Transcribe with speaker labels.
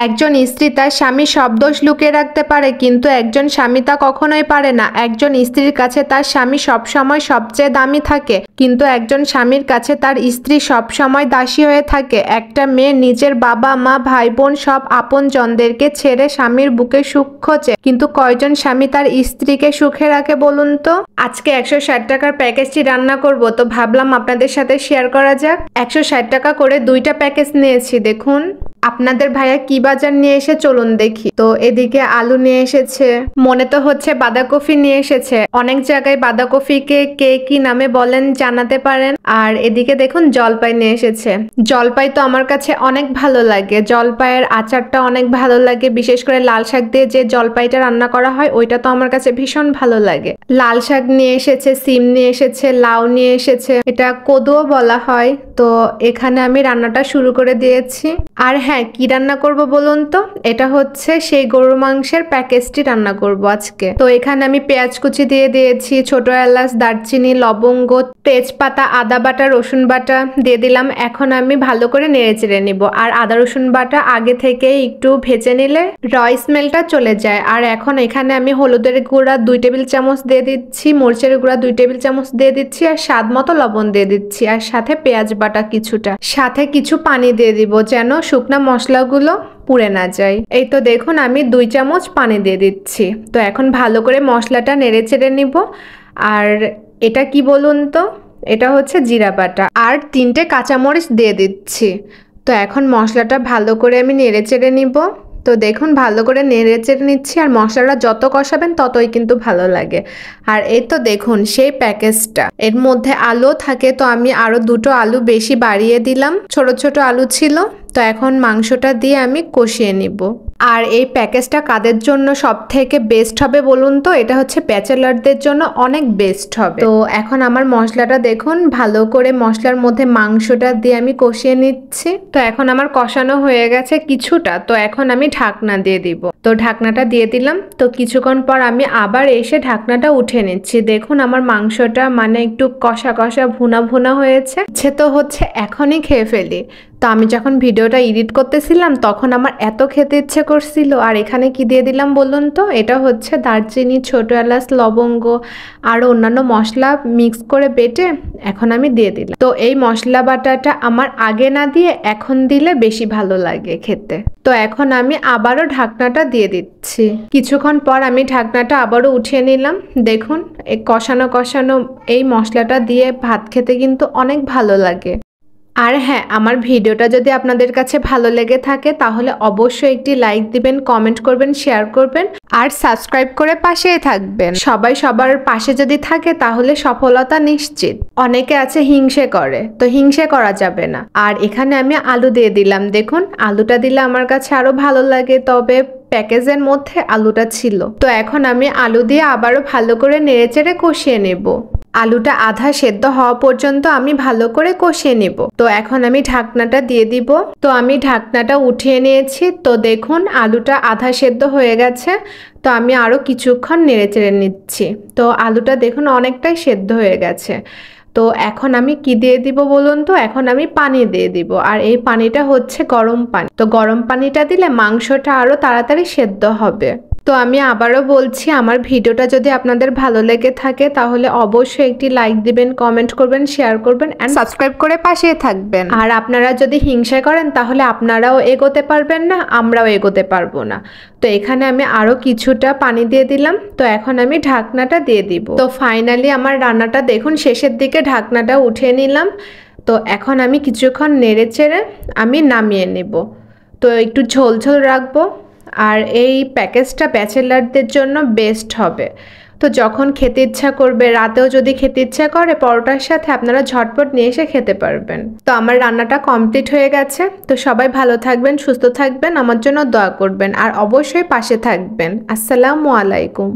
Speaker 1: একজন স্ত্রী তার স্বামীর সব দোষ লুকিয়ে রাখতে পারে, কিন্তু একজন স্বামী তা কখনোই পারে না। একজন স্ত্রীর কাছে তার স্বামী সবসময় সবচেয়ে দামি থাকে, কিন্তু একজন স্বামীর কাছে তার স্ত্রী সবসময় দাসী হয়ে থাকে। একটা মেয়ে নিজের বাবা মা ভাই বোন সব আপনজনদেরকে ছেড়ে স্বামীর বুকে সুখ খোঁজে, কিন্তু কয়জন স্বামী তার স্ত্রীকে সুখে রাখে বলুন তো? আজকে 160 টাকার প্যাকেজটি রান্না করব, তো ভাবলাম আপনাদের সাথে শেয়ার করা যাক। 160 টাকা করে দুইটা প্যাকেজ নিয়েছি। দেখুন আপনাদের ভাইয়া কি বাজার নিয়ে এসে চলুন দেখি। তো এদিকে আলু নিয়ে এসেছে, মনে তো হচ্ছে বাঁধাকপি নিয়ে এসেছে। অনেক জায়গায় বাঁধাকপিকে কে কি নামে বলেন জানাতে পারেন। আর এদিকে দেখুন জলপাই নিয়ে এসেছে। জলপাই তো আমার কাছে অনেক ভালো লাগে, জলপাইয়ের আচারটা অনেক ভালো লাগে, বিশেষ করে লাল শাক দিয়ে যে জলপাইটা রান্না করা হয় ওইটা তো আমার কাছে ভীষণ ভালো লাগে। লাল শাক নিয়ে এসেছে, সিম নিয়ে এসেছে, লাউ নিয়ে এসেছে, এটা কদুও বলা হয়। তো এখানে আমি রান্নাটা শুরু করে দিয়েছি। আর হ্যাঁ, কি রান্না করব বলুন তো? এটা হচ্ছে সেই গরুর মাংসের প্যাকেজটি রান্না করব আজকে। তো এখানে আমি পেঁয়াজ কুচি দিয়ে দিয়েছি, ছোট এলাচ, দারচিনি, লবঙ্গ, তেজপাতা, আদা বাটা, রসুন বাটা দিয়ে দিলাম। এখন আমি ভালো করে নেড়ে চেড়ে নিব। আর আদা রসুন বাটা আগে থেকে একটু ভেজে নিলে র স্মেলটা চলে যায়। আর এখন এখানে আমি হলুদের গুঁড়া 2 টেবিল চামচ দিয়ে দিচ্ছি, মরিচের গুঁড়া 2 টেবিল চামচ দিয়ে দিচ্ছি, আর স্বাদ মতো লবণ দিয়ে দিচ্ছি, আর সাথে পেঁয়াজ বাটা কিছুটা, সাথে কিছু পানি দিয়ে দিব যেন শুকনা মশলাগুলো পুড়ে না যায়। এই তো দেখুন আমি 2 চামচ পানি দিয়ে দিচ্ছি। তো এখন ভালো করে মশলাটা নেড়ে চেড়ে নিব। আর এটা কি বলুন তো? এটা হচ্ছে জিরা বাটা, আর 3টে কাঁচামরিচ দিয়ে দিচ্ছি। তো এখন মশলাটা ভালো করে আমি নেড়ে চেড়ে নিব। তো দেখুন ভালো করে নেড়ে চেড়ে নিচ্ছি, আর মশলাটা যত কষাবেন ততই কিন্তু ভালো লাগে। আর এই তো দেখুন সেই প্যাকেজটা, এর মধ্যে আলু থাকে, তো আমি আরো 2টো আলু বেশি বাড়িয়ে দিলাম, ছোট ছোট আলু ছিল। তো এখন মাংসটা দিয়ে আমি কষিয়ে নিব। আর এই প্যাকেজটা কাদের জন্য সব থেকে বেস্ট হবে বলুন তো? এটা হচ্ছে ব্যাচেলারদের জন্য অনেক বেস্ট হবে। তো এখন আমার মশলাটা দেখুন ভালো করে মশলার মধ্যে মাংসটা দিয়ে আমি কষিয়ে নিচ্ছি। তো এখন আমার কষানো হয়ে গেছে কিছুটা। তো এখন আমি ঢাকনা দিয়ে দিব। তো ঢাকনাটা দিয়ে দিলাম। তো কিছুক্ষণ পর আমি আবার এসে ঢাকনাটা উঠে নিচ্ছি। দেখুন আমার মাংসটা মানে একটু কষা কষা ভুনা ভুনা হয়েছে। সে তো হচ্ছে এখনই খেয়ে ফেলি। তো আমি যখন ভিডিওটা এডিট করতেছিলাম তখন আমার এত খেতে ইচ্ছে করছিল। আর এখানে কি দিয়ে দিলাম বলুন তো? এটা হচ্ছে দারচিনি, ছোট এলাচ, লবঙ্গ আর অন্যান্য মশলা মিক্স করে বেটে এখন আমি দিয়ে দিলাম। তো এই মশলা বাটাটা আমার আগে না দিয়ে এখন দিলে বেশি ভালো লাগে খেতে। তো এখন আমি আবারও ঢাকনাটা দিয়ে দিচ্ছি। কিছুক্ষণ পর আমি ঢাকনাটা আবারও উঠিয়ে নিলাম। দেখুন এই কষানো কষানো এই মশলাটা দিয়ে ভাত খেতে কিন্তু অনেক ভালো লাগে। আর হ্যাঁ, আমার ভিডিওটা যদি আপনাদের কাছে ভালো লেগে থাকে তাহলে অবশ্যই একটি লাইক দিবেন, কমেন্ট করবেন, শেয়ার করবেন, আর সাবস্ক্রাইব করে পাশেই থাকবেন। সবাই সবার পাশে যদি থাকে তাহলে সফলতা নিশ্চিত। অনেকে আছে হিংসে করে, তো হিংসে করা যাবে না। আর এখানে আমি আলু দিয়ে দিলাম। দেখুন আলুটা দিলে আমার কাছে আরো ভালো লাগে, তবে প্যাকেজের মধ্যে আলুটা ছিল। তো এখন আমি আলু দিয়ে আবারও ভালো করে নেড়েচেড়ে কষিয়ে নেব। আলুটা আধা সেদ্ধ হওয়া পর্যন্ত আমি ভালো করে কষিয়ে নেব। তো এখন আমি ঢাকনাটা দিয়ে দিব। তো আমি ঢাকনাটা উঠিয়ে নিয়েছি। তো দেখুন আলুটা আধা সেদ্ধ হয়ে গেছে। তো আমি আরো কিছুক্ষণ নেড়েচেড়ে নিচ্ছি। তো আলুটা দেখুন অনেকটাই সেদ্ধ হয়ে গেছে। তো এখন আমি কি দিয়ে দিব বলুন তো? এখন আমি পানি দিয়ে দিব। আর এই পানিটা হচ্ছে গরম পানি। তো গরম পানিটা দিলে মাংসটা আরো তাড়াতাড়ি সেদ্ধ হবে। তো আমি আবারও বলছি, আমার ভিডিওটা যদি আপনাদের ভালো লেগে থাকে তাহলে অবশ্যই একটি লাইক দিবেন, কমেন্ট করবেন, শেয়ার করবেন, এন্ড সাবস্ক্রাইব করে পাশে থাকবেন। আর আপনারা যদি হিংসা করেন তাহলে আপনারাও এগোতে পারবেন না, আমরাও এগোতে পারবো না। তো এখানে আমি আরো কিছুটা পানি দিয়ে দিলাম। তো এখন আমি ঢাকনাটা দিয়ে দিব। তো ফাইনালি আমার রান্নাটা দেখুন শেষের দিকে ঢাকনাটা উঠিয়ে নিলাম। তো এখন আমি কিছুক্ষণ নেড়ে চেড়ে আমি নামিয়ে নেব। তো একটু ঝোল ঝোল রাখবো। আর এই প্যাকেজটা ব্যাচেলারদের জন্য বেস্ট হবে। তো যখন খেতে ইচ্ছা করবে, রাতেও যদি খেতে ইচ্ছা করে পরোটার সাথে, আপনারা ঝটপট নিয়ে এসে খেতে পারবেন। তো আমার রান্নাটা কমপ্লিট হয়ে গেছে। তো সবাই ভালো থাকবেন, সুস্থ থাকবেন, আমার জন্য দোয়া করবেন, আর অবশ্যই পাশে থাকবেন। আসসালামু আলাইকুম।